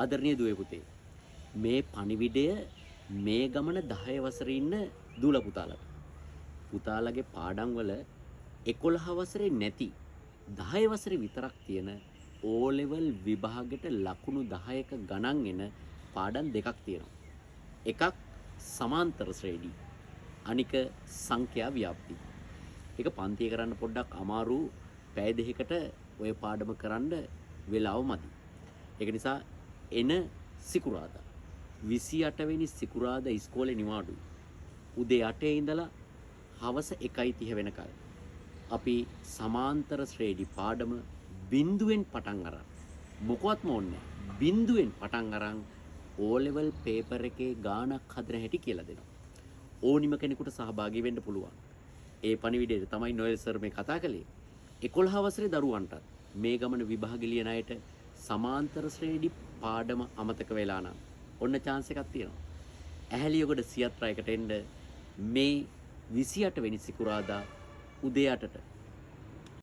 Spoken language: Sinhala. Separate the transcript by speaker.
Speaker 1: ආදරණීය දුවේ පුතේ මේ පණිවිඩය මේ ගමන 10 වසරේ ඉන්න දූල පුතාලට. පුතාලගේ පාඩම් වල 11 වසරේ නැති 10 වසරේ විතරක් තියෙන O level විභාගෙට ලකුණු 10ක ගණන් එන පාඩම් දෙකක් තියෙනවා. එකක් සමාන්තර ශ්‍රේණි අනික සංඛ්‍යා ව්‍යාප්ති. ඒක පන්තිය කරන්න පොඩ්ඩක් අමාරු පැය දෙකකට ඔය පාඩම කරන්න වෙලාව මදි. ඒක නිසා එන සිකුරාදා 28 වෙනි සිකුරාදා ඉස්කෝලේ නිවාඩුයි. උදේ 8 ඉඳලා හවස 1:30 වෙනකල් අපි සමාන්තර ශ්‍රේණි පාඩම බිඳුවෙන් පටන් අරන් මොකවත්ම ඕනේ බිඳුවෙන් පටන් අරන් O level paper එකේ ගාණක් හදන හැටි කියලා දෙනවා. ඕනිම කෙනෙකුට සහභාගී වෙන්න පුළුවන්. ඒ පණිවිඩයට තමයි නොයල් සර් මේ කතා කළේ. 11 වසරේ දරුවන්ට මේ ගමන විභාග ලියන අයට සමාන්තර ශ්‍රේණි පාඩම අමතක වෙලා නම් ඔන්න chance එකක් තියෙනවා. ඇහැලියගොඩ සියත්‍රායකට එන්න මේ 28 වෙනි සිකුරාදා උදේ 8ට